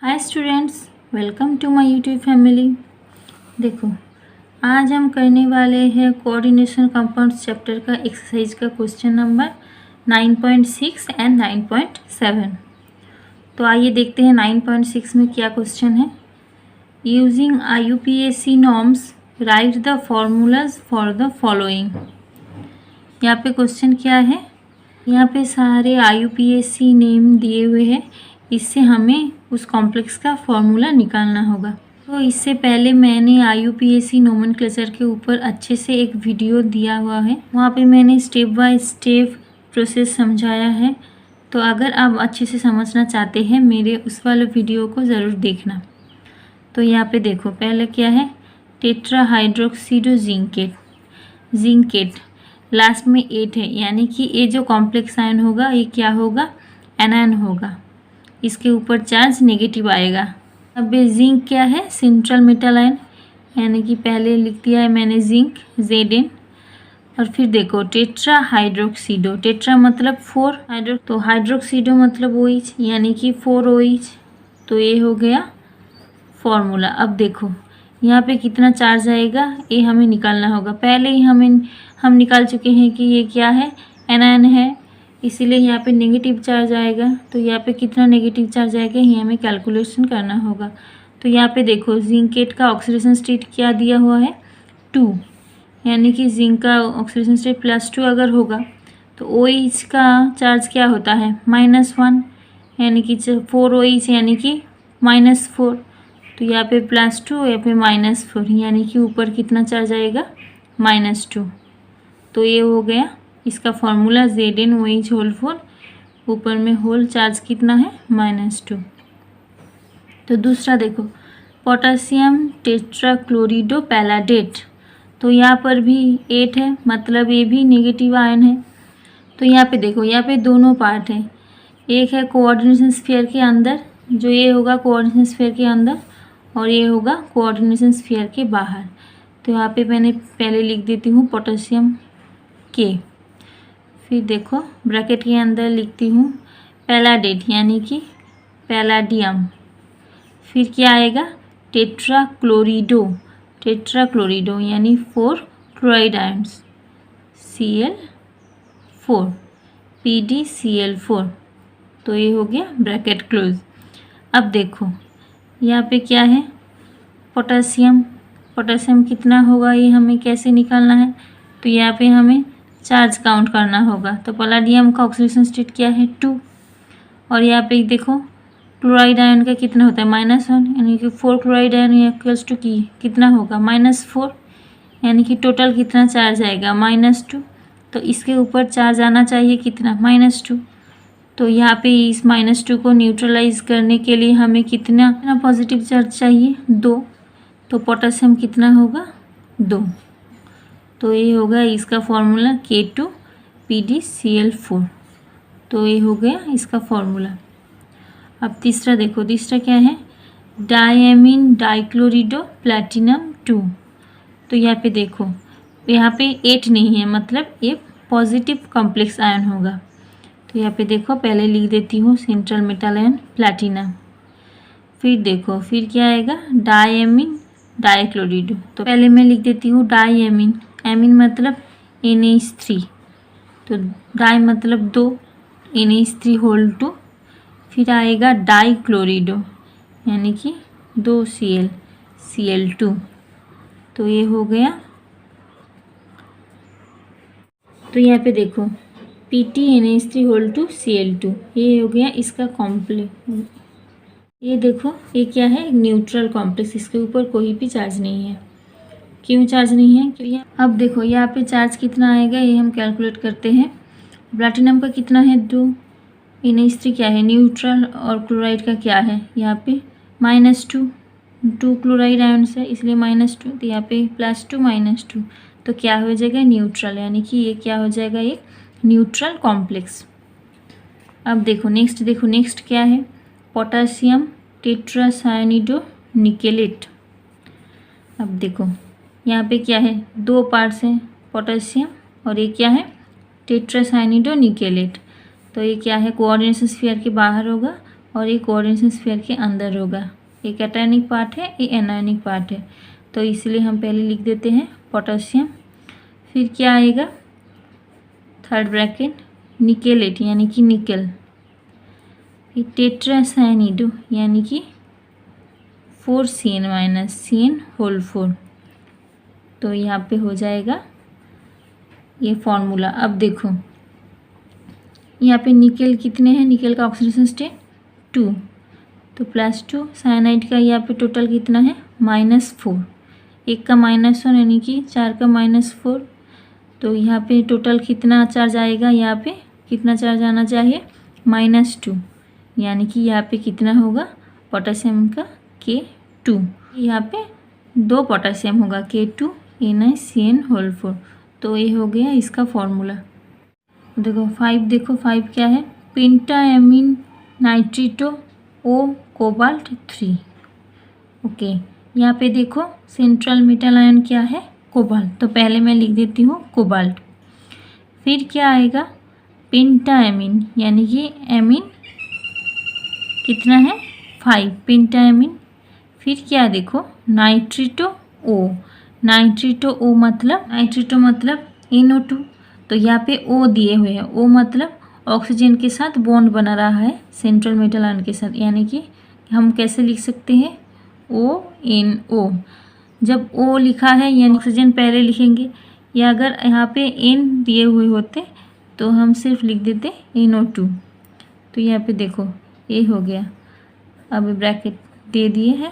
Hi students, welcome to my YouTube family. देखो, आज हम करने वाले हैं कोऑर्डिनेशन कंपाउंड्स चैप्टर का एक्सरसाइज का क्वेश्चन नंबर 9.6 एंड 9.7। तो आइए देखते हैं 9.6 में क्या क्वेश्चन है। Using IUPAC norms right the formulas for the following. यहाँ पे क्वेश्चन क्या है, यहाँ पे सारे IUPAC नेम दिए हुए हैं, इससे हमें उस कॉम्प्लेक्स का फॉर्मूला निकालना होगा। तो इससे पहले मैंने IUPAC नोमेनक्लेचर के ऊपर अच्छे से एक वीडियो दिया हुआ है, वहाँ पे मैंने स्टेप बाय स्टेप प्रोसेस समझाया है। तो अगर आप अच्छे से समझना चाहते हैं मेरे उस वाले वीडियो को ज़रूर देखना। तो यहाँ पे देखो, पहले क्या है, टेट्राहाइड्रोक्सीडोजिंकेट, जिंकेट लास्ट में 8 है, यानी कि ये जो कॉम्प्लेक्स आयन होगा ये क्या होगा, एनायन होगा। इसके ऊपर चार्ज नेगेटिव आएगा। अब ये जिंक क्या है, सेंट्रल मेटल आयन, यानी कि पहले लिख दिया है मैंने जिंक Zn। और फिर देखो टेट्राहाइड्रोक्सीडो, टेट्रा मतलब 4, हाइड्रो तो हाइड्रोक्सीडो मतलब OH, यानी कि 4 OH। तो ये हो गया फॉर्मूला। अब देखो यहाँ पे कितना चार्ज आएगा ये हमें निकालना होगा। पहले ही हम निकाल चुके हैं कि ये क्या है, एनायन है, इसीलिए यहाँ पे नेगेटिव चार्ज आएगा। तो यहाँ पे कितना नेगेटिव चार्ज आएगा ये हमें कैलकुलेशन करना होगा। तो यहाँ पे देखो जिंकेट का ऑक्सीडेशन स्टेट क्या दिया हुआ है, 2, यानी कि जिंक का ऑक्सीडेशन स्टेट +2 अगर होगा तो OH का चार्ज क्या होता है, -1, यानी कि 4 OH यानी कि -4। तो यहाँ पे +2, यहाँ पे -4, यानी कि ऊपर कितना चार्ज आएगा, -2। तो ये हो गया इसका फॉर्मूला Zn होल 4, ऊपर में होल चार्ज कितना है, -2। तो दूसरा देखो, पोटासियम टेट्राक्लोरिडो पैलाडेट, तो यहाँ पर भी 8 है, मतलब ये भी नेगेटिव आयन है। तो यहाँ पे देखो, यहाँ पे दोनों पार्ट है, एक है कोऑर्डिनेशन स्फीयर के अंदर, जो ये होगा कोऑर्डिनेशन स्फीयर के अंदर, और ये होगा कोऑर्डिनेशन स्फीयर के बाहर। तो यहाँ पे मैंने पहले लिख देती हूँ पोटेशियम के, फिर देखो ब्रैकेट के अंदर लिखती हूँ पैलाडेट, यानी कि पैलाडियम, फिर क्या आएगा, टेट्राक्लोरिडो, टेट्राक्लोरिडो यानी 4 क्लोराइड आयन्स, Cl4, PdCl4। तो ये हो गया ब्रैकेट क्लोज। अब देखो यहाँ पे क्या है, पोटेशियम, पोटेशियम कितना होगा ये हमें कैसे निकालना है। तो यहाँ पे हमें चार्ज काउंट करना होगा। तो पैलाडियम का ऑक्सीडेशन स्टेट क्या है, 2, और यहाँ पे देखो क्लोराइड आयन का कितना होता है, -1, यानी कि 4 क्लोराइड आयन इक्वल्स टू की कितना होगा, -4, यानी कि टोटल कितना चार्ज आएगा, -2। तो इसके ऊपर चार्ज आना चाहिए कितना, -2। तो यहाँ पे इस -2 को न्यूट्रलाइज करने के लिए हमें कितना पॉजिटिव चार्ज चाहिए, 2। तो पोटेशियम कितना होगा, 2। तो ये होगा इसका फॉर्मूला K2PdCl4। तो ये हो गया इसका फॉर्मूला। अब तीसरा देखो, तीसरा क्या है, डायमीन डाइक्लोरिडो प्लैटिनम 2। तो यहाँ पे देखो, यहाँ पे 8 नहीं है, मतलब ये पॉजिटिव कॉम्प्लेक्स आयन होगा। तो यहाँ पे देखो पहले लिख देती हूँ सेंट्रल मेटल आयन प्लैटिनम, फिर देखो फिर क्या आएगा, डायमीन डाइक्लोरिडो। तो पहले मैं लिख देती हूँ डायमीन, एमीन मतलब NH3, तो डाई मतलब 2, NH3 होल 2, फिर आएगा डाइक्लोरिडो यानी कि 2Cl, Cl2। तो ये हो गया। तो यहाँ पे देखो PtNH3 होल 2 Cl2, ये हो गया इसका कॉम्प्लेक्स। ये देखो ये क्या है, न्यूट्रल कॉम्प्लेक्स, इसके ऊपर कोई भी चार्ज नहीं है। क्यों चार्ज नहीं है, क्योंकि अब देखो यहाँ पे चार्ज कितना आएगा ये हम कैलकुलेट करते हैं। प्लैटिनम का कितना है, 2, NH3 क्या है, न्यूट्रल, और क्लोराइड का क्या है यहाँ पे -2, 2 क्लोराइड आयन्स है इसलिए -2। तो यहाँ पे +2 -2, तो क्या हो जाएगा, न्यूट्रल, यानी कि ये क्या हो जाएगा, एक न्यूट्रल कॉम्प्लेक्स। अब देखो नेक्स्ट क्या है, पोटासियम टेट्रासायनिडो निकेलेट। अब देखो यहाँ पे क्या है, 2 पार्ट्स हैं, पोटेशियम, और ये क्या है, टेट्रासायनिडो निकेलेट। तो ये क्या है, कोऑर्डिनेशन स्फीयर के बाहर होगा, और ये कोऑर्डिनेशन स्फीयर के अंदर होगा। ये कैटायनिक पार्ट है, ये एनायनिक पार्ट है, तो इसलिए हम पहले लिख देते हैं पोटेशियम। फिर क्या आएगा, थर्ड ब्रैकेट निकेलेट यानी कि निकल, फिर टेट्रासाइनिडो यानी कि 4Cn माइनस Cn होल 4। तो यहाँ पे हो जाएगा ये फॉर्मूला। अब देखो यहाँ पे निकेल कितने हैं, निकेल का ऑक्सीडेशन स्टेट 2, तो +2। साइनाइड का यहाँ पे टोटल कितना है -4, एक का -1 यानी कि 4 का -4। तो यहाँ पे टोटल कितना चार्ज आएगा, यहाँ पे कितना चार्ज आना चाहिए -2, यानी कि यहाँ पे कितना होगा पोटेशियम का K2। यहाँ पे 2 पोटेशियम होगा K2 NiCN होल 4। तो ये हो गया इसका फॉर्मूला। देखो 5, देखो 5 क्या है, पेंटाएमीन नाइट्रेटो ओ कोबाल्ट 3। ओके, यहाँ पे देखो सेंट्रल मेटल आयन क्या है, कोबाल्ट, तो पहले मैं लिख देती हूँ कोबाल्ट। फिर क्या आएगा पेंटाएमीन यानी कि एमीन कितना है 5 पेंटाएमीन। फिर क्या देखो नाइट्रेटो ओ, नाइट्रेटो ओ मतलब नाइट्रेटो मतलब NO2, तो यहाँ पे O दिए हुए हैं, O मतलब ऑक्सीजन के साथ बॉन्ड बना रहा है सेंट्रल मेटल आयन के साथ, यानी कि हम कैसे लिख सकते हैं ONO। जब O लिखा है यानी ऑक्सीजन पहले लिखेंगे, या अगर यहाँ पे N दिए हुए होते तो हम सिर्फ लिख देते NO2। तो यहाँ पे देखो ये हो गया, अब ब्रैकेट दे दिए हैं।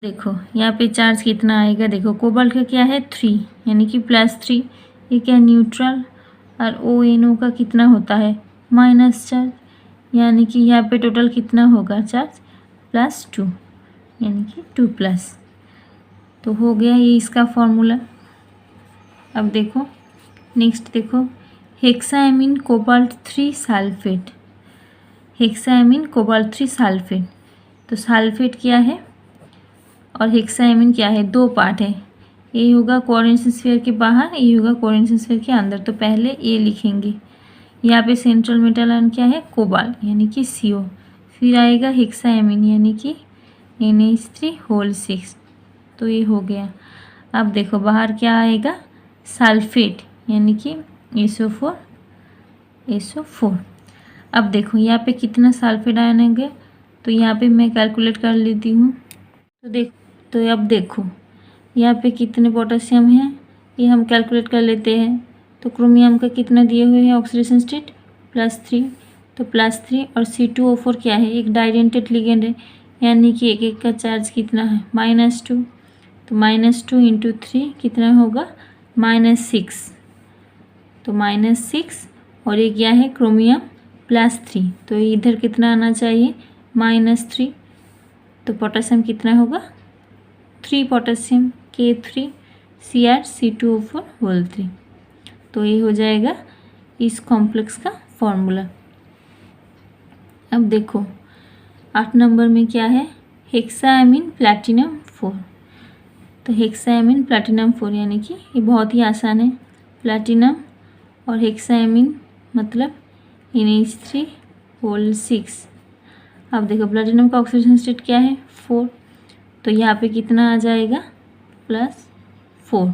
देखो यहाँ पे चार्ज कितना आएगा, देखो कोबाल्ट का क्या है 3 यानी कि +3, ये क्या न्यूट्रल, और ONO का कितना होता है माइनस चार्ज, यानी कि यहाँ पे टोटल कितना होगा चार्ज +2 यानी कि 2+। तो हो गया ये इसका फॉर्मूला। अब देखो नेक्स्ट देखो हेक्साएमीन कोबाल्ट 3 सल्फेट, हेक्साएमीन कोबाल्ट 3 सल्फेट। तो सल्फेट क्या है और हेक्साएमीन क्या है, 2 पार्ट है, ये होगा कोऑर्डिनेशन स्फीयर के बाहर, ये होगा कोऑर्डिनेशन स्फीयर के अंदर। तो पहले ये लिखेंगे, यहाँ पे सेंट्रल मेटल आयन क्या है कोबाल्ट यानी कि CO, फिर आएगा हेक्साएमीन यानी कि NH3 होल 6। तो ये हो गया। अब देखो बाहर क्या आएगा सल्फेट यानी कि SO4। अब देखो यहाँ पे कितना सल्फेट आयन है, तो यहाँ पे मैं कैलकुलेट कर लेती हूँ। तो अब देखो यहाँ पे कितने पोटेशियम हैं ये हम कैलकुलेट कर लेते हैं। तो क्रोमियम का कितना दिए हुए हैं ऑक्सीडेशन स्टेट +3, तो +3 और C2O4 क्या है एक डाइडेंटेड लिगेंड है, यानी कि एक एक का चार्ज कितना है -2, तो -2 × 3 कितना होगा -6, तो -6, और ये क्या है क्रोमियम +3, तो इधर कितना आना चाहिए -3, तो पोटेशियम कितना होगा 3 पोटेशियम K3 CrC2O4 होल 3। तो ये हो जाएगा इस कॉम्प्लेक्स का फॉर्मूला। अब देखो 8 नंबर में क्या है हेक्साएमीन प्लैटिनम 4। तो हेक्साएमीन प्लैटिनम 4 यानी कि ये बहुत ही आसान है, प्लैटिनम और हेक्साएमीन मतलब NH3 होल 6। अब देखो प्लैटिनम का ऑक्सीडेशन स्टेट क्या है 4, तो यहाँ पे कितना आ जाएगा +4।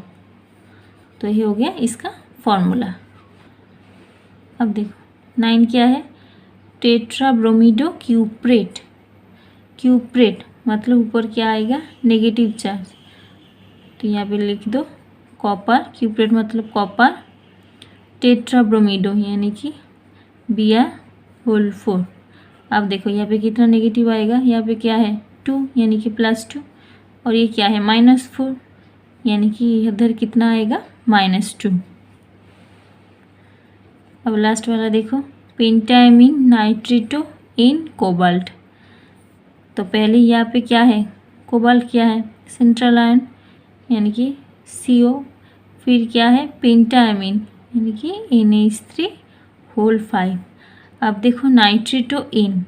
तो ये हो गया इसका फॉर्मूला। अब देखो 9 क्या है टेट्राब्रोमिडो क्यूप्रेट, क्यूप्रेट मतलब ऊपर क्या आएगा नेगेटिव चार्ज, तो यहाँ पे लिख दो कॉपर, क्यूप्रेट मतलब कॉपर, टेट्राब्रोमिडो यानी कि Br होल 4। अब देखो यहाँ पे कितना नेगेटिव आएगा, यहाँ पे क्या है 2 यानी कि +2, और ये क्या है -4 यानी कि इधर कितना आएगा -2। अब लास्ट वाला देखो पेंटाएमीन नाइट्रेटो इन कोबाल्ट। तो पहले यहाँ पे क्या है कोबाल्ट क्या है सेंट्रल आयन यानी कि CO, फिर क्या है पेंटाएमीन यानी कि NH3 होल 5। अब देखो नाइट्रेटो इन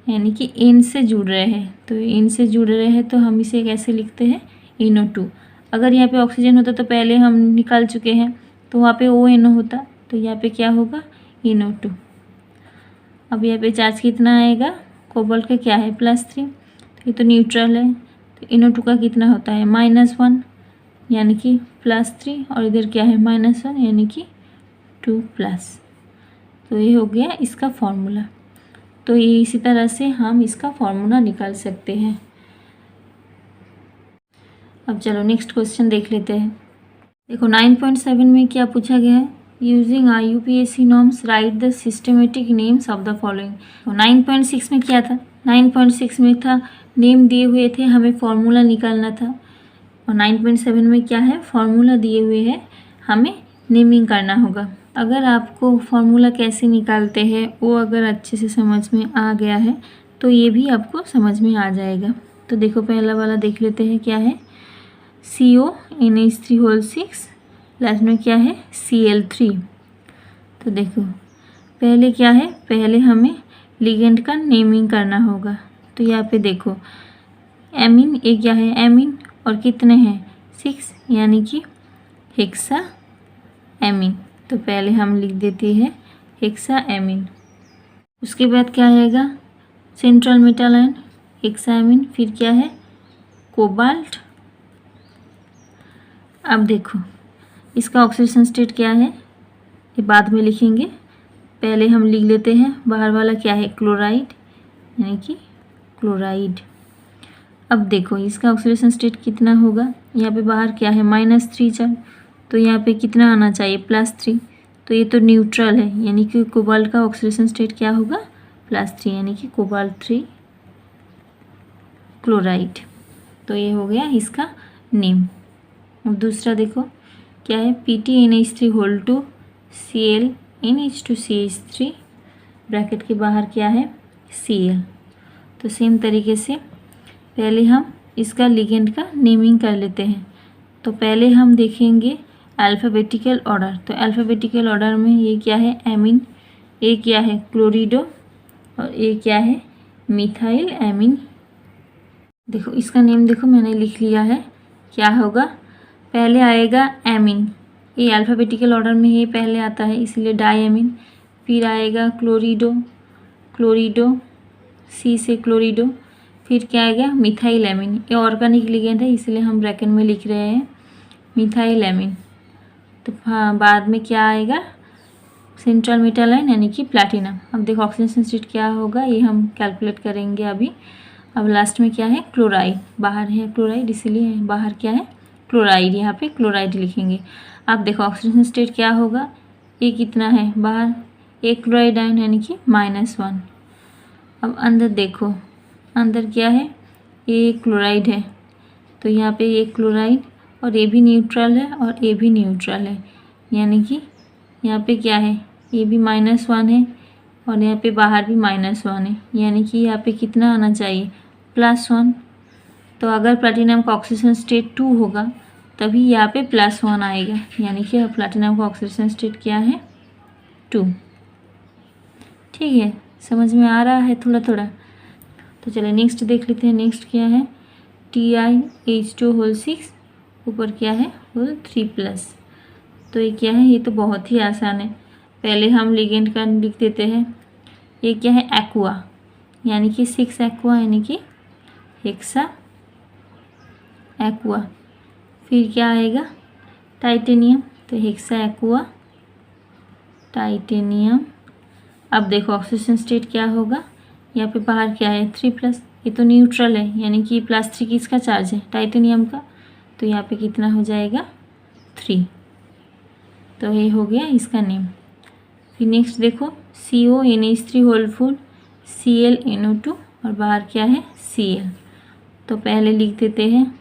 यानी कि N से जुड़ रहे हैं, तो N से जुड़ रहे हैं तो हम इसे कैसे लिखते हैं NO2। अगर यहाँ पे ऑक्सीजन होता तो पहले हम निकाल चुके हैं, तो वहाँ पे ONO होता, तो यहाँ पे क्या होगा NO2। अब यहाँ पे चार्ज कितना आएगा कोबाल्ट का क्या है +3, तो ये तो न्यूट्रल है। तो NO2 का कितना होता है -1 यानी कि +3, और इधर क्या है -1 यानी कि 2+। तो ये हो गया इसका फॉर्मूला। तो ये इसी तरह से हम इसका फॉर्मूला निकाल सकते हैं। अब चलो नेक्स्ट क्वेश्चन देख लेते हैं। देखो 9.7 में क्या पूछा गया है, using IUPAC norms right the systematic names of the following. तो 9.6 में क्या था, 9.6 में था नेम दिए हुए थे, हमें फॉर्मूला निकालना था। और 9.7 में क्या है, फॉर्मूला दिए हुए हैं, हमें नेमिंग करना होगा। अगर आपको फॉर्मूला कैसे निकालते हैं वो अगर अच्छे से समझ में आ गया है तो ये भी आपको समझ में आ जाएगा। तो देखो पहला वाला देख लेते हैं क्या है, CONH3 6 लास्ट में क्या है Cl3। तो देखो पहले क्या है, पहले हमें लिगेंड का नेमिंग करना होगा। तो यहाँ पे देखो एमीन, ये क्या है एमीन, और कितने हैं 6 यानी कि हेक्सा एमीन। तो पहले हम लिख देते हैं हेक्सा एमीन। उसके बाद क्या आएगा central metal ion hexa amine, फिर क्या है कोबाल्ट। अब देखो इसका ऑक्सीडेशन स्टेट क्या है ये बाद में लिखेंगे, पहले हम लिख लेते हैं बाहर वाला क्या है क्लोराइड यानी कि क्लोराइड। अब देखो इसका ऑक्सीडेशन स्टेट कितना होगा, यहाँ पे बाहर क्या है -3 चार्ज, तो यहाँ पे कितना आना चाहिए +3। तो ये तो न्यूट्रल है यानी कि कोबाल्ट का ऑक्सीडेशन स्टेट क्या होगा +3 यानी कि कोबाल्ट 3 क्लोराइड। तो ये हो गया इसका नेम। अब दूसरा देखो क्या है PTNH3 ClNH2CH3 ब्रैकेट के बाहर क्या है Cl। तो सेम तरीके से पहले हम इसका लिगेंड का नेमिंग कर लेते हैं। तो पहले हम देखेंगे अल्फ़ाबेटिकल ऑर्डर। तो अल्फ़ाबेटिकल ऑर्डर में ये क्या है एमीन, ये क्या है क्लोरिडो, और ये क्या है मिथाइल एमीन। देखो इसका नेम देखो मैंने लिख लिया है, क्या होगा पहले आएगा एमीन, ये अल्फ़ाबेटिकल ऑर्डर में ये पहले आता है इसलिए डायमीन, फिर आएगा क्लोरिडो, क्लोरिडो C से क्लोरिडो, फिर क्या आएगा मिथाइल एमीन, ये ऑर्गेनिक लिगेंड है इसलिए हम ब्रैकेट में लिख रहे हैं मिथाइल एमीन। तो हाँ बाद में क्या आएगा सेंट्रल मेटल आयन यानी कि प्लैटिनम। अब देखो ऑक्सीडेशन स्टेट क्या होगा ये हम कैलकुलेट करेंगे अभी। अब लास्ट में क्या है क्लोराइड, बाहर है क्लोराइड इसलिए बाहर क्या है क्लोराइड, यहाँ पे क्लोराइड लिखेंगे। अब देखो ऑक्सीडेशन स्टेट क्या होगा, ये कितना है बाहर एक क्लोराइड आयन यानी कि -1। अब अंदर देखो अंदर क्या है ये क्लोराइड है, तो यहाँ पे ये क्लोराइड और ये भी न्यूट्रल है और ये भी न्यूट्रल है, यानी कि यहाँ पे क्या है ये भी -1 है और यहाँ पे बाहर भी -1 है, यानी कि यहाँ पे कितना आना चाहिए +1। तो अगर प्लैटिनम का ऑक्सीडेशन स्टेट 2 होगा तभी यहाँ पे +1 आएगा, यानी कि प्लैटिनम का ऑक्सीडेशन स्टेट क्या है 2। ठीक है समझ में आ रहा है थोड़ा थोड़ा। तो चलिए नेक्स्ट देख लेते हैं। नेक्स्ट क्या है TiH2 ऊपर क्या है होल 3+। तो ये क्या है, ये तो बहुत ही आसान है। पहले हम लिगेंड का लिख देते हैं, ये क्या है एक्वा यानी कि 6 एक्वा यानी कि हेक्सा एक्वा। फिर क्या आएगा टाइटेनियम, तो हेक्सा एक्वा टाइटेनियम। अब देखो ऑक्सीडेशन स्टेट क्या होगा, यहाँ पे बाहर क्या है 3+, ये तो न्यूट्रल है यानी कि +3 किसका चार्ज है टाइटेनियम का, तो यहाँ पे कितना हो जाएगा 3। तो ये हो गया इसका नेम। फिर नेक्स्ट देखो CONH3 ClNO2 और बाहर क्या है Cl। तो पहले लिख देते हैं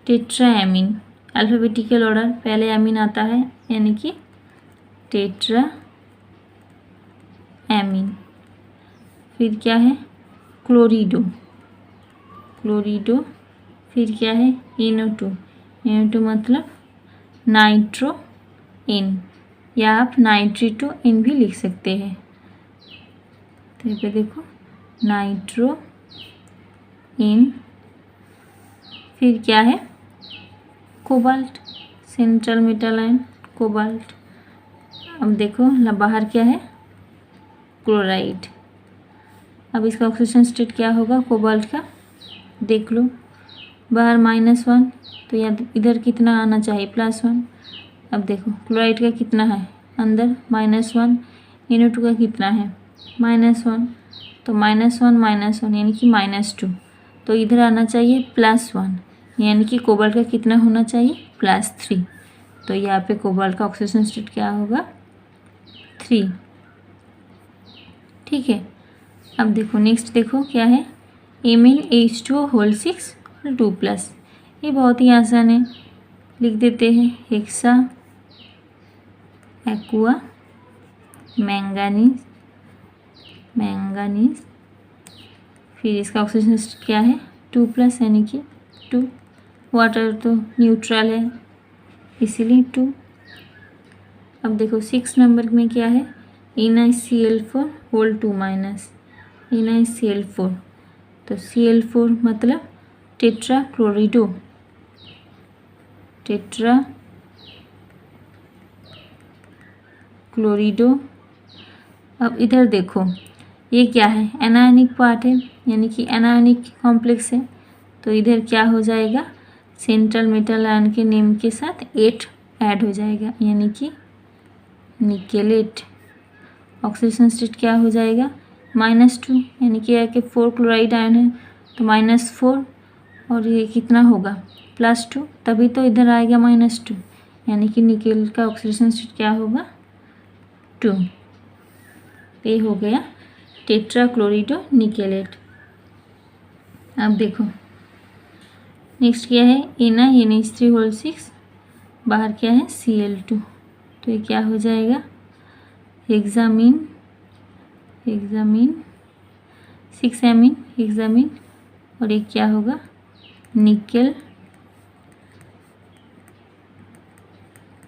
टेट्राएमीन, अल्फ़ाबेटिकल ऑर्डर पहले एमीन आता है यानी कि टेट्राएमीन। फिर क्या है क्लोरिडो, क्लोरिडो। फिर क्या है NO2, NO2 मतलब नाइट्रोइन, या आप नाइट्रेटोइन भी लिख सकते हैं। तो यहाँ पे देखो नाइट्रोइन। फिर क्या है cobalt, central metal ion cobalt. अब देखो बाहर क्या है क्लोराइड, अब इसका ऑक्सीजन स्टेट क्या होगा कोबाल्ट का, देख लो, बाहर -1 तो या इधर कितना आना चाहिए +1। अब देखो क्लोराइड का कितना है अंदर -1, NO2 का कितना है -1, तो -1 यानी कि -2, तो इधर आना चाहिए +1, यानी कि कोबाल्ट का कितना होना चाहिए +3। तो यहाँ पे कोबाल्ट का ऑक्सीजन स्टेट क्या होगा 3। ठीक है, अब देखो नेक्स्ट देखो क्या है MnH2O6 2+। ये बहुत ही आसान है, लिख देते हैं हेक्सा एक्वा मैंगानीज, फिर इसका ऑक्सीजन स्टेट क्या है 2+ यानी कि 2। वाटर तो न्यूट्रल है इसीलिए 2। अब देखो 6 नंबर में क्या है NaCl4 होल 2 माइनस NaCl4, तो Cl4 मतलब टेट्राक्लोरिडो, अब इधर देखो ये क्या है एनायनिक पार्ट है, यानी कि एनायनिक कॉम्प्लेक्स है, तो इधर क्या हो जाएगा सेंट्रल मेटल आयन के नेम के साथ 8 ऐड हो जाएगा, यानी कि निकेलेट। ऑक्सीजन स्टेट क्या हो जाएगा -2, यानी कि 4 क्लोराइड आयन है तो -4, और ये कितना होगा +2, तभी तो इधर आएगा -2, यानी कि निकेल का ऑक्सीजन स्टेट क्या होगा 2। ये हो गया टेट्राक्लोरिडो निकेलेट। अब देखो नेक्स्ट क्या है NaNH3O6, बाहर क्या है Cl2, तो ये क्या हो जाएगा हेक्सामीन 6 हेक्सामीन, और ये क्या होगा निकेल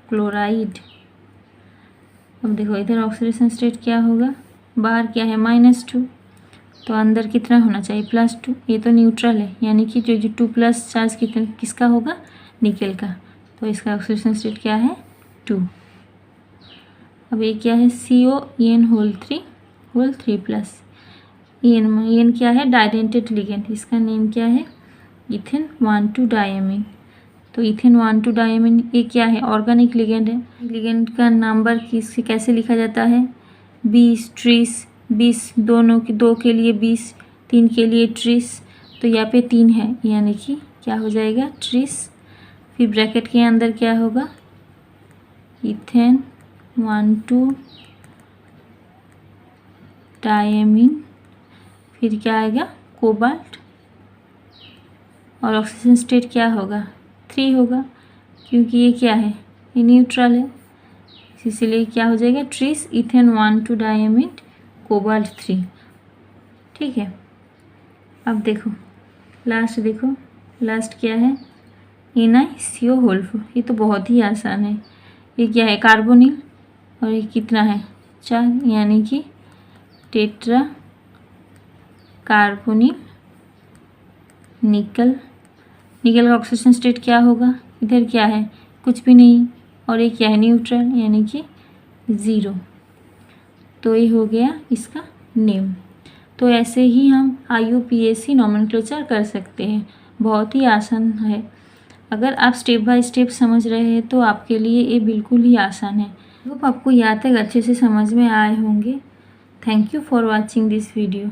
क्लोराइड। अब देखो इधर ऑक्सीडेशन स्टेट क्या होगा, बाहर क्या है -2, तो अंदर कितना होना चाहिए +2, ये तो न्यूट्रल है, यानी कि जो 2+ चार्ज किसका होगा निकेल का, तो इसका ऑक्सीडेशन स्टेट क्या है 2। अब ये क्या है CON होल 3+, EN क्या है डाइडेंटेड लिगेंड, इसका नेम क्या है इथेन 1,2 डायमीन, तो इथेन 1,2 डायमीन ये क्या है ऑर्गेनिक लिगेंड है। लिगेंड का नंबर कैसे लिखा जाता है 20 ट्रीस, 20 दोनों की 2 के लिए 20, 3 के लिए ट्रीस, तो यहाँ पे 3 है यानी कि क्या हो जाएगा ट्रीस। फिर ब्रैकेट के अंदर क्या होगा इथेन 1,2 डायमीन, फिर क्या आएगा कोबाल्ट, और ऑक्सीजन स्टेट क्या होगा 3 होगा, क्योंकि ये क्या है ये न्यूट्रल है, इसलिए क्या हो जाएगा ट्रीस इथेन 1,2 डायमीन कोबाल्ट 3। ठीक है, अब देखो लास्ट क्या है NiCO होल 4, ये तो बहुत ही आसान है। ये क्या है कार्बोनिल, और ये कितना है 4, यानी कि टेट्रा कार्बोनिल निकल का ऑक्सीजन स्टेट क्या होगा इधर क्या है कुछ भी नहीं, और ये क्या है न्यूट्रल यानी कि 0, तो ये हो गया इसका नेम। तो ऐसे ही हम IUPAC नोमेनक्लेचर कर सकते हैं, बहुत ही आसान है। अगर आप स्टेप बाय स्टेप समझ रहे हैं तो आपके लिए ये बिल्कुल ही आसान है। होप आपको यहाँ तक अच्छे से समझ में आए होंगे। Thank you for watching this video.